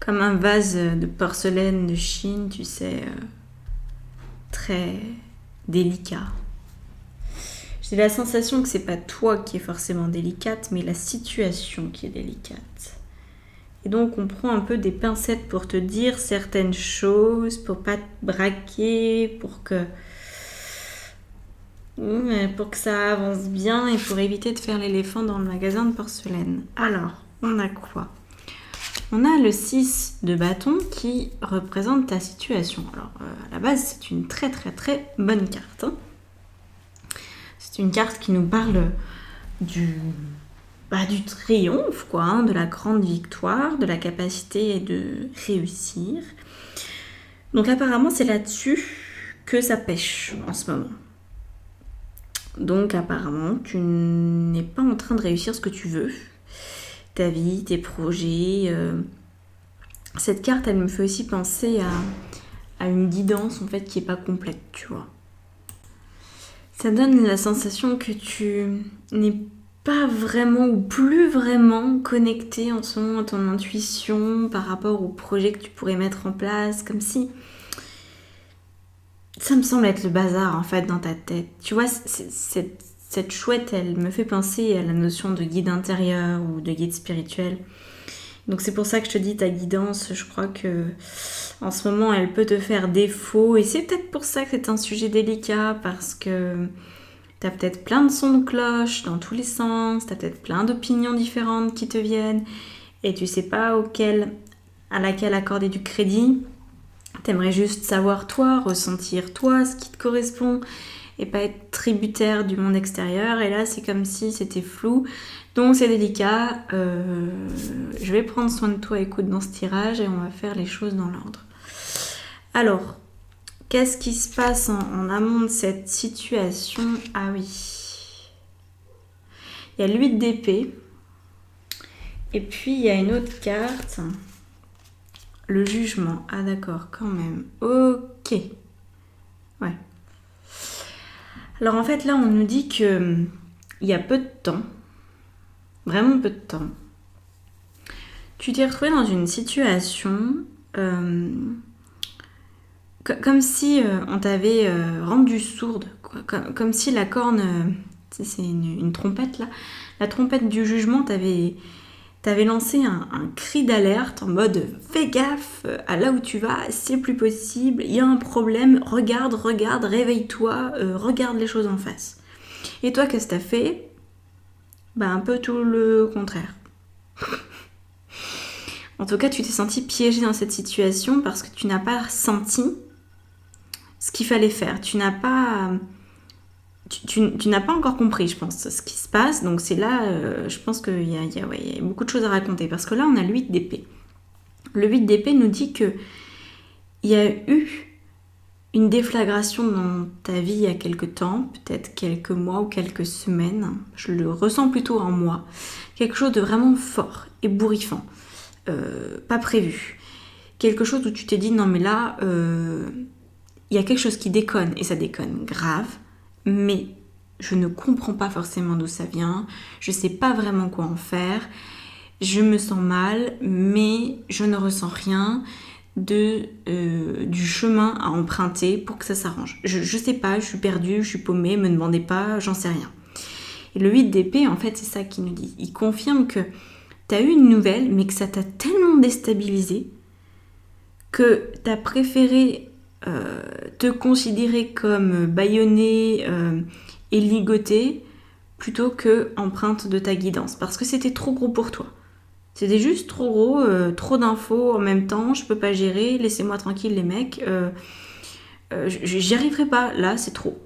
Comme un vase de porcelaine de Chine, tu sais, très délicat. J'ai la sensation que c'est pas toi qui est forcément délicate, mais la situation qui est délicate. Et donc on prend un peu des pincettes pour te dire certaines choses, pour pas te braquer, pour que ça avance bien et pour éviter de faire l'éléphant dans le magasin de porcelaine. Alors, on a quoi ? On a le 6 de bâton qui représente ta situation. Alors, à la base, c'est une très très très bonne carte. Hein. C'est une carte qui nous parle du triomphe, quoi, hein, de la grande victoire, de la capacité de réussir. Donc apparemment, c'est là-dessus que ça pêche en ce moment. Donc apparemment, tu n'es pas en train de réussir ce que tu veux. Ta vie, tes projets. Cette carte, elle me fait aussi penser à une guidance en fait qui est pas complète, tu vois. Ça donne la sensation que tu n'es pas vraiment ou plus vraiment connecté en ce moment à ton intuition par rapport au projet que tu pourrais mettre en place, comme si ça me semble être le bazar en fait dans ta tête. Tu vois, cette chouette, elle me fait penser à la notion de guide intérieur ou de guide spirituel. Donc c'est pour ça que je te dis ta guidance, je crois que en ce moment elle peut te faire défaut et c'est peut-être pour ça que c'est un sujet délicat parce que t'as peut-être plein de sons de cloche dans tous les sens, t'as peut-être plein d'opinions différentes qui te viennent et tu sais pas à laquelle accorder du crédit. T'aimerais juste savoir toi, ressentir toi ce qui te correspond et pas être tributaire du monde extérieur. Et là, c'est comme si c'était flou. Donc, c'est délicat. Je vais prendre soin de toi, écoute, dans ce tirage et on va faire les choses dans l'ordre. Alors, qu'est-ce qui se passe en amont de cette situation ? Ah oui. Il y a l'8 d'épée. Et puis, il y a une autre carte. Le jugement. Ah d'accord, quand même. Ok. Ouais. Alors en fait, là, on nous dit que il y a peu de temps, vraiment peu de temps, tu t'es retrouvé dans une situation comme si on t'avait rendu sourde, quoi. Comme si la corne, c'est une trompette là, la trompette du jugement t'avait lancé un cri d'alerte en mode « Fais gaffe, à là où tu vas, c'est plus possible, il y a un problème, regarde, réveille-toi, regarde les choses en face. » Et toi, qu'est-ce que t'as fait ? Un peu tout le contraire. En tout cas, tu t'es senti piégé dans cette situation parce que tu n'as pas senti ce qu'il fallait faire. Tu n'as pas encore compris, je pense, ce qui se passe. Donc c'est là, je pense qu'il y a beaucoup de choses à raconter. Parce que là, on a le 8 d'épée. Le 8 d'épée nous dit qu'il y a eu une déflagration dans ta vie il y a quelques temps, peut-être quelques mois ou quelques semaines. Je le ressens plutôt en moi. Quelque chose de vraiment fort, ébouriffant, pas prévu. Quelque chose où tu t'es dit, non mais là, il y a quelque chose qui déconne, et ça déconne grave. Mais je ne comprends pas forcément d'où ça vient, je sais pas vraiment quoi en faire, je me sens mal, mais je ne ressens rien du chemin à emprunter pour que ça s'arrange. Je sais pas, je suis perdue, je suis paumée, me demandez pas, j'en sais rien. Et le 8 d'épée, en fait, c'est ça qu'il nous dit. Il confirme que tu as eu une nouvelle, mais que ça t'a tellement déstabilisé que tu as préféré te considérer comme bâillonné et ligoté plutôt que empreinte de ta guidance. Parce que c'était trop gros pour toi. C'était juste trop gros, trop d'infos en même temps, je peux pas gérer, laissez-moi tranquille les mecs. J'y arriverai pas, là c'est trop.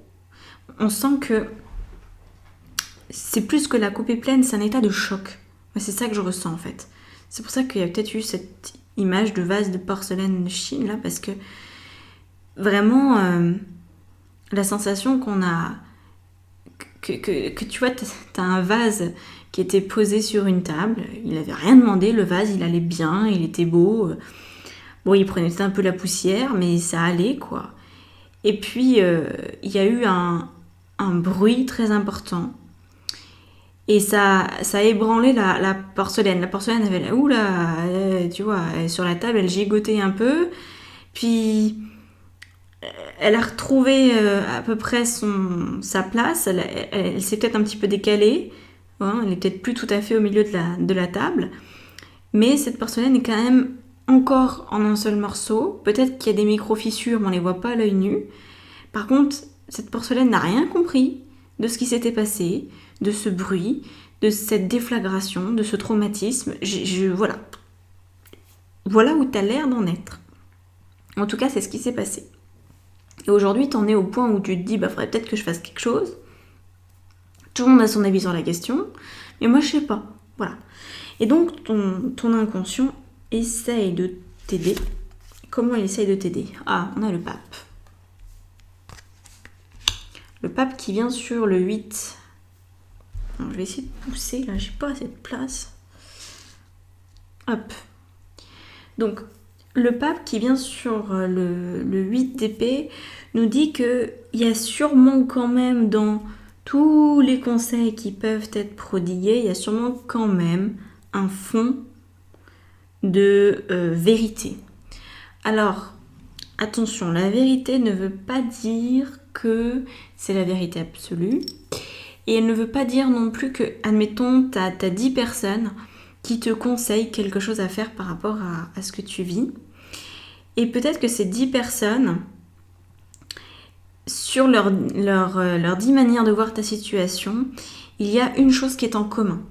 On sent que c'est plus que la coupe est pleine, c'est un état de choc. Moi, c'est ça que je ressens en fait. C'est pour ça qu'il y a peut-être eu cette image de vase de porcelaine de Chine là, parce que vraiment la sensation qu'on a, que tu vois, t'as un vase qui était posé sur une table, il avait rien demandé, le vase il allait bien, il était beau. Bon, il prenait un peu la poussière, mais ça allait quoi. Et puis il y a eu un bruit très important. Et ça a ébranlé la porcelaine. La porcelaine avait tu vois, sur la table, elle gigotait un peu. Puis elle a retrouvé à peu près sa place. Elle s'est peut-être un petit peu décalée. Hein, elle est peut-être plus tout à fait au milieu de la table. Mais cette porcelaine est quand même encore en un seul morceau. Peut-être qu'il y a des micro-fissures, mais on ne les voit pas à l'œil nu. Par contre, cette porcelaine n'a rien compris de ce qui s'était passé, de ce bruit, de cette déflagration, de ce traumatisme. Voilà. Voilà où tu as l'air d'en être. En tout cas, c'est ce qui s'est passé. Et aujourd'hui, tu en es au point où tu te dis, faudrait peut-être que je fasse quelque chose. Tout le monde a son avis sur la question, mais moi, je sais pas. Voilà. Et donc, ton inconscient essaye de t'aider. Comment il essaye de t'aider ? Ah, on a le pape. Le pape qui vient sur le 8. Alors, je vais essayer de pousser, là, j'ai pas assez de place. Hop. Donc, le pape qui vient sur le 8 d'épée nous dit qu'il y a sûrement quand même dans tous les conseils qui peuvent être prodigués, il y a sûrement quand même un fond de vérité. Alors, attention, la vérité ne veut pas dire que c'est la vérité absolue. Et elle ne veut pas dire non plus que, admettons, t'as 10 personnes qui te conseillent quelque chose à faire par rapport à ce que tu vis. Et peut-être que ces 10 personnes, sur leurs 10 manières de voir ta situation, il y a une chose qui est en commun.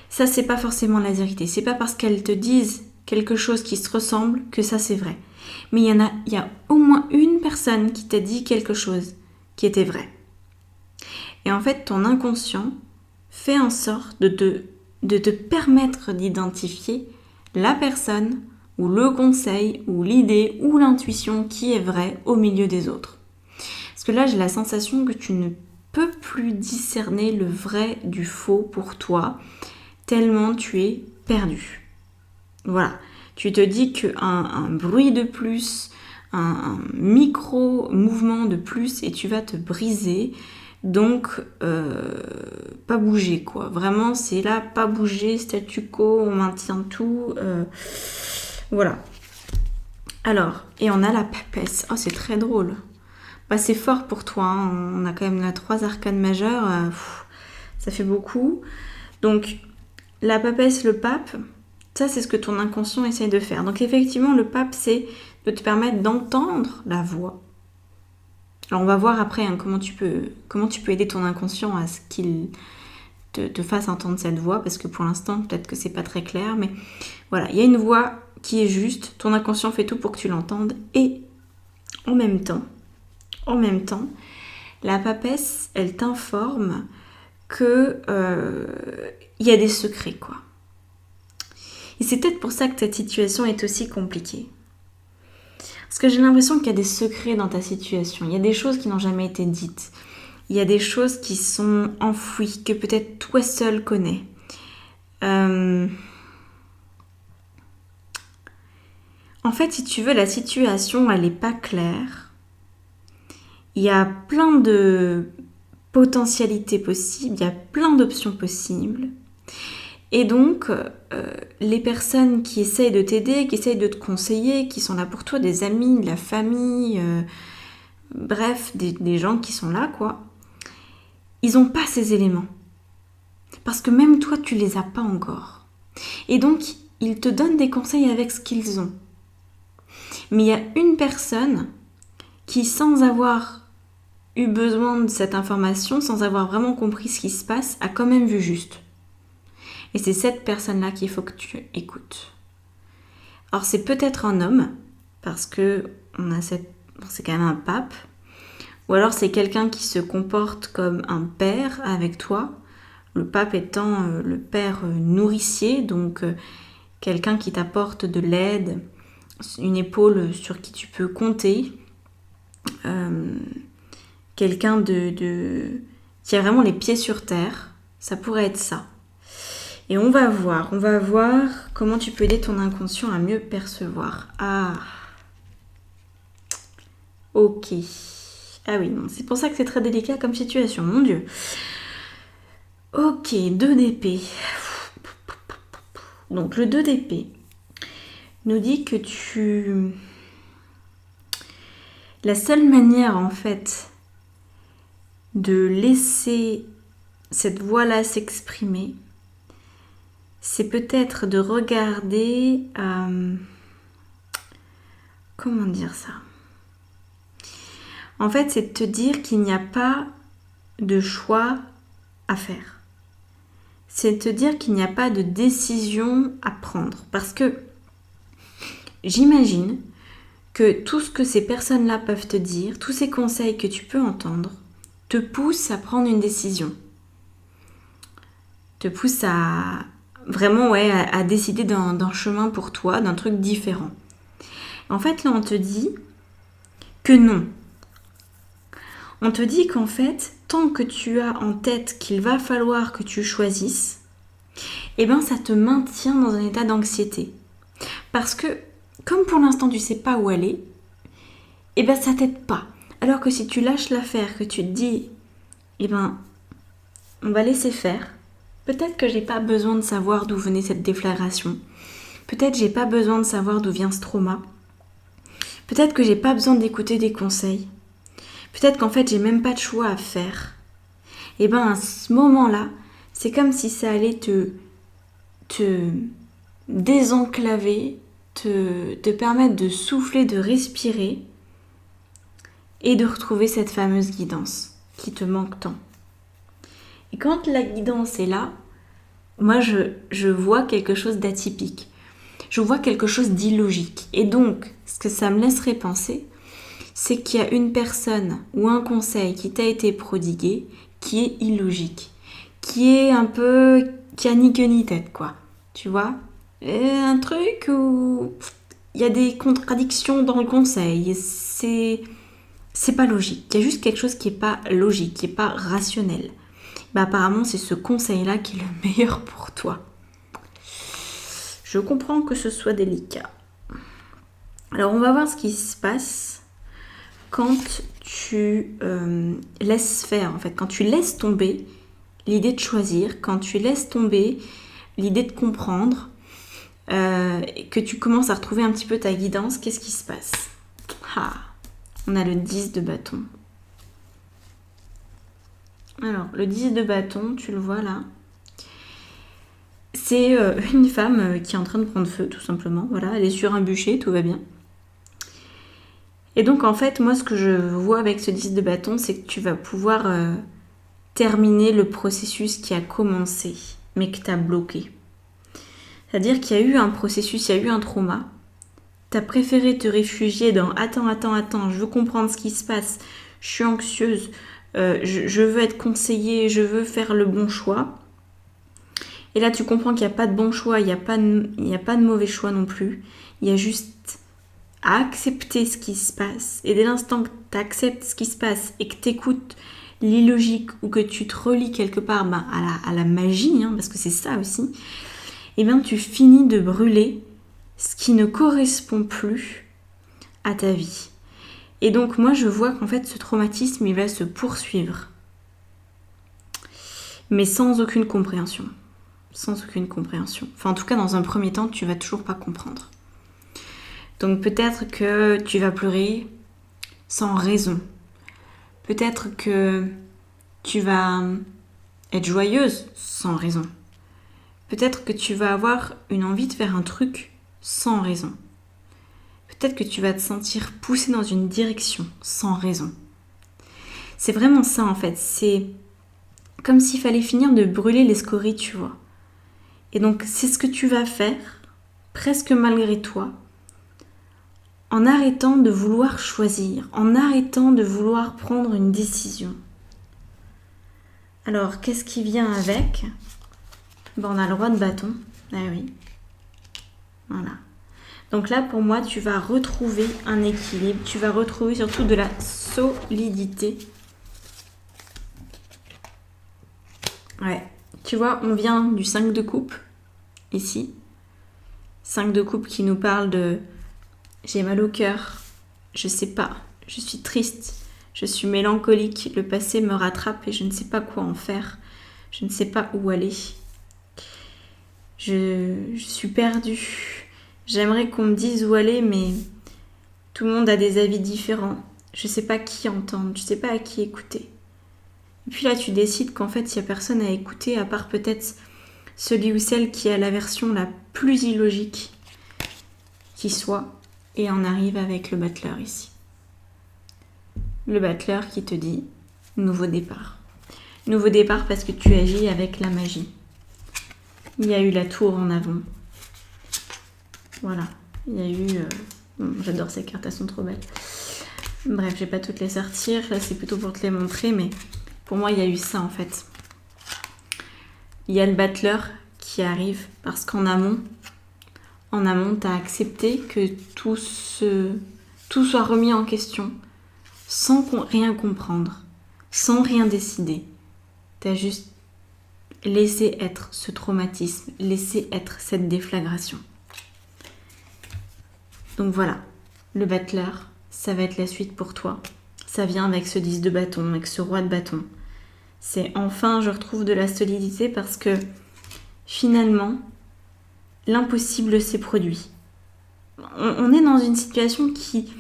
Ça, c'est pas forcément la vérité. C'est pas parce qu'elles te disent quelque chose qui se ressemble que ça, c'est vrai. Mais il y a au moins une personne qui t'a dit quelque chose qui était vrai. Et en fait, ton inconscient fait en sorte de te permettre d'identifier la personne ou le conseil ou l'idée ou l'intuition qui est vraie au milieu des autres. Parce que là, j'ai la sensation que tu ne peux plus discerner le vrai du faux pour toi, tellement tu es perdu. Voilà. Tu te dis qu'un bruit de plus, un micro-mouvement de plus et tu vas te briser. Donc, pas bouger quoi. Vraiment, c'est là, pas bouger, statu quo, on maintient tout. Voilà. Alors, et on a la papesse. Oh, c'est très drôle. C'est fort pour toi. Hein. On a quand même là 3 arcanes majeures. Ça fait beaucoup. Donc, la papesse, le pape, ça c'est ce que ton inconscient essaye de faire. Donc, effectivement, le pape, c'est de te permettre d'entendre la voix. Alors on va voir après comment tu peux aider ton inconscient à ce qu'il te fasse entendre cette voix, parce que pour l'instant peut-être que c'est pas très clair, mais voilà, il y a une voix qui est juste, ton inconscient fait tout pour que tu l'entendes, et en même temps, la papesse, elle t'informe que il y a des secrets quoi. Et c'est peut-être pour ça que ta situation est aussi compliquée. Parce que j'ai l'impression qu'il y a des secrets dans ta situation. Il y a des choses qui n'ont jamais été dites. Il y a des choses qui sont enfouies, que peut-être toi seul connais. En fait, si tu veux, la situation, elle n'est pas claire. Il y a plein de potentialités possibles, il y a plein d'options possibles. Et donc, les personnes qui essayent de t'aider, qui essayent de te conseiller, qui sont là pour toi, des amis, de la famille, bref, des gens qui sont là, quoi, ils n'ont pas ces éléments. Parce que même toi, tu les as pas encore. Et donc, ils te donnent des conseils avec ce qu'ils ont. Mais il y a une personne qui, sans avoir eu besoin de cette information, sans avoir vraiment compris ce qui se passe, a quand même vu juste. Et c'est cette personne-là qu'il faut que tu écoutes. Alors c'est peut-être un homme, parce que c'est quand même un pape, ou alors c'est quelqu'un qui se comporte comme un père avec toi, le pape étant le père nourricier, donc quelqu'un qui t'apporte de l'aide, une épaule sur qui tu peux compter, quelqu'un qui a vraiment les pieds sur terre, ça pourrait être ça. Et on va voir comment tu peux aider ton inconscient à mieux percevoir. Ah, ok. Ah oui, non, c'est pour ça que c'est très délicat comme situation, mon Dieu. Ok, 2 d'épée. Donc le 2 d'épée nous dit que la seule manière en fait de laisser cette voix-là s'exprimer, c'est peut-être de regarder... comment dire ça ? En fait, c'est de te dire qu'il n'y a pas de choix à faire. C'est de te dire qu'il n'y a pas de décision à prendre. Parce que j'imagine que tout ce que ces personnes-là peuvent te dire, tous ces conseils que tu peux entendre, te poussent à prendre une décision. Te poussent à vraiment à décider d'un chemin pour toi, d'un truc différent. En fait, là, on te dit que non. On te dit qu'en fait, tant que tu as en tête qu'il va falloir que tu choisisses, eh ben ça te maintient dans un état d'anxiété. Parce que, comme pour l'instant tu sais pas où aller, eh ben ça t'aide pas. Alors que si tu lâches l'affaire, que tu te dis, eh ben, on va laisser faire, peut-être que j'ai pas besoin de savoir d'où venait cette déflagration, peut-être que j'ai pas besoin de savoir d'où vient ce trauma, peut-être que j'ai pas besoin d'écouter des conseils, peut-être qu'en fait j'ai même pas de choix à faire. Et ben à ce moment-là, c'est comme si ça allait te désenclaver, te permettre de souffler, de respirer et de retrouver cette fameuse guidance qui te manque tant. Et quand la guidance est là, moi je vois quelque chose d'atypique. Je vois quelque chose d'illogique. Et donc, ce que ça me laisserait penser, c'est qu'il y a une personne ou un conseil qui t'a été prodigué qui est illogique, qui est un peu... qui a ni queue ni tête, quoi. Tu vois ? Un truc où il y a des contradictions dans le conseil, c'est pas logique. Il y a juste quelque chose qui est pas logique, qui est pas rationnel. Bah, apparemment, c'est ce conseil-là qui est le meilleur pour toi. Je comprends que ce soit délicat. Alors, on va voir ce qui se passe quand tu laisses faire, en fait, quand tu laisses tomber l'idée de choisir, quand tu laisses tomber l'idée de comprendre, que tu commences à retrouver un petit peu ta guidance, qu'est-ce qui se passe ? Ah, on a le 10 de bâton. Alors, le 10 de bâton, tu le vois là, c'est une femme qui est en train de prendre feu, tout simplement. Voilà, elle est sur un bûcher, tout va bien. Et donc, en fait, moi, ce que je vois avec ce 10 de bâton, c'est que tu vas pouvoir terminer le processus qui a commencé, mais que tu as bloqué. C'est-à-dire qu'il y a eu un processus, il y a eu un trauma. Tu as préféré te réfugier dans « Attends, je veux comprendre ce qui se passe, je suis anxieuse, je veux être conseillée, je veux faire le bon choix. » Et là, tu comprends qu'il n'y a pas de bon choix, il n'y a pas de mauvais choix non plus. Il y a juste à accepter ce qui se passe. Et dès l'instant que tu acceptes ce qui se passe et que tu écoutes l'illogique ou que tu te relis quelque part à la magie, hein, parce que c'est ça aussi, et bien tu finis de brûler ce qui ne correspond plus à ta vie. Et donc moi je vois qu'en fait ce traumatisme il va se poursuivre. Mais sans aucune compréhension. Sans aucune compréhension. Enfin en tout cas dans un premier temps tu vas toujours pas comprendre. Donc peut-être que tu vas pleurer sans raison. Peut-être que tu vas être joyeuse sans raison. Peut-être que tu vas avoir une envie de faire un truc sans raison. Peut-être que tu vas te sentir poussé dans une direction sans raison. C'est vraiment ça en fait, c'est comme s'il fallait finir de brûler les scories, tu vois. Et donc c'est ce que tu vas faire, presque malgré toi, en arrêtant de vouloir choisir, en arrêtant de vouloir prendre une décision. Alors, qu'est-ce qui vient avec ? On a le roi de bâton. Ah oui. Voilà. Donc là, pour moi, tu vas retrouver un équilibre. Tu vas retrouver surtout de la solidité. Ouais. Tu vois, on vient du 5 de coupe, ici. 5 de coupe qui nous parle de « j'ai mal au cœur, je sais pas, je suis triste, je suis mélancolique, le passé me rattrape et je ne sais pas quoi en faire, je ne sais pas où aller. Je suis perdue. J'aimerais qu'on me dise où aller, mais tout le monde a des avis différents. Je ne sais pas qui entendre, je ne sais pas à qui écouter. » Et puis là, tu décides qu'en fait, il n'y a personne à écouter, à part peut-être celui ou celle qui a la version la plus illogique qui soit. Et on arrive avec le battleur ici. Le battleur qui te dit « nouveau départ ». Nouveau départ parce que tu agis avec la magie. Il y a eu la tour en avant. Voilà. Il y a eu... j'adore ces cartes, elles sont trop belles. Bref, je vais pas toutes les sortir. Là, c'est plutôt pour te les montrer. Mais pour moi, il y a eu ça, en fait. Il y a le battleur qui arrive parce qu'en amont, tu as accepté que tout soit remis en question sans rien comprendre, sans rien décider. Tu as juste laissé être ce traumatisme, laissé être cette déflagration. Donc voilà, le battleur, ça va être la suite pour toi. Ça vient avec ce 10 de bâton, avec ce roi de bâton. C'est enfin, je retrouve de la solidité parce que finalement, l'impossible s'est produit. On est dans une situation qui,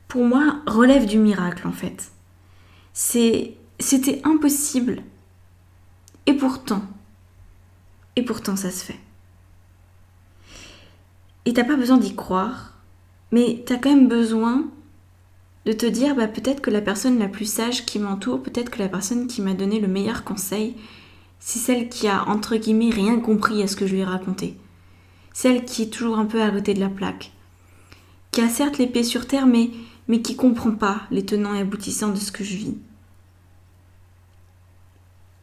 pour moi, relève du miracle en fait. C'était impossible. Et pourtant ça se fait. Et t'as pas besoin d'y croire, mais t'as quand même besoin de te dire peut-être que la personne la plus sage qui m'entoure, peut-être que la personne qui m'a donné le meilleur conseil, c'est celle qui a entre guillemets rien compris à ce que je lui ai raconté. Celle qui est toujours un peu à côté de la plaque. Qui a certes les pieds sur terre, mais qui comprend pas les tenants et aboutissants de ce que je vis.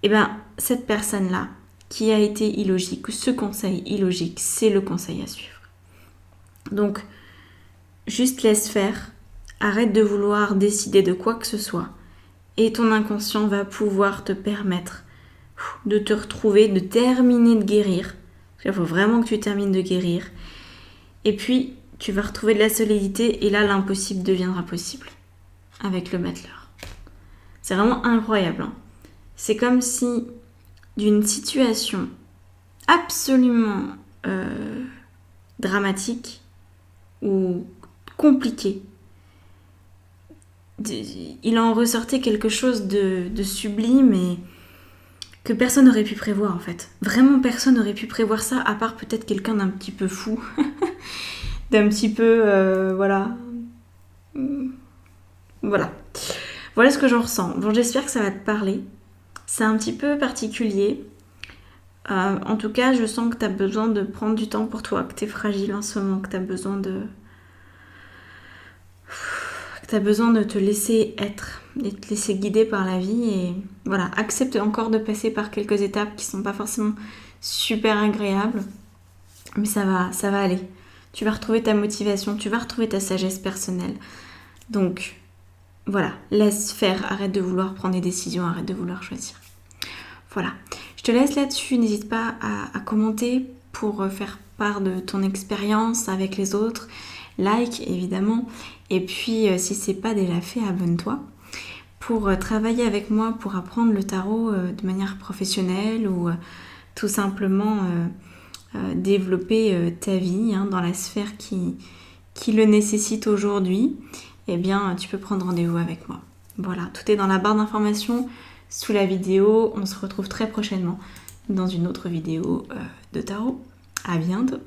Et cette personne-là, qui a été illogique, ce conseil illogique, c'est le conseil à suivre. Donc, juste laisse faire, arrête de vouloir décider de quoi que ce soit, et ton inconscient va pouvoir te permettre de te retrouver, de terminer de guérir. Il faut vraiment que tu termines de guérir. Et puis, tu vas retrouver de la solidité, et là, l'impossible deviendra possible, avec le battleur. C'est vraiment incroyable, hein. C'est comme si d'une situation absolument dramatique ou compliquée, il en ressortait quelque chose de sublime et que personne n'aurait pu prévoir en fait. Vraiment personne n'aurait pu prévoir ça, à part peut-être quelqu'un d'un petit peu fou, d'un petit peu, voilà. Voilà ce que j'en ressens. Bon, j'espère que ça va te parler. C'est un petit peu particulier. En tout cas, je sens que tu as besoin de prendre du temps pour toi, que tu es fragile en ce moment, que tu as besoin de te laisser être et te laisser guider par la vie. Et voilà, accepte encore de passer par quelques étapes qui sont pas forcément super agréables, mais ça va aller. Tu vas retrouver ta motivation, tu vas retrouver ta sagesse personnelle. Donc voilà, laisse faire, arrête de vouloir prendre des décisions, arrête de vouloir choisir. Voilà, je te laisse là-dessus, n'hésite pas à commenter pour faire part de ton expérience avec les autres, like évidemment, et puis si c'est pas déjà fait, abonne-toi pour travailler avec moi, pour apprendre le tarot de manière professionnelle ou tout simplement développer ta vie dans la sphère qui le nécessite aujourd'hui. Eh bien, tu peux prendre rendez-vous avec moi. Voilà, tout est dans la barre d'informations sous la vidéo. On se retrouve très prochainement dans une autre vidéo de tarot. À bientôt!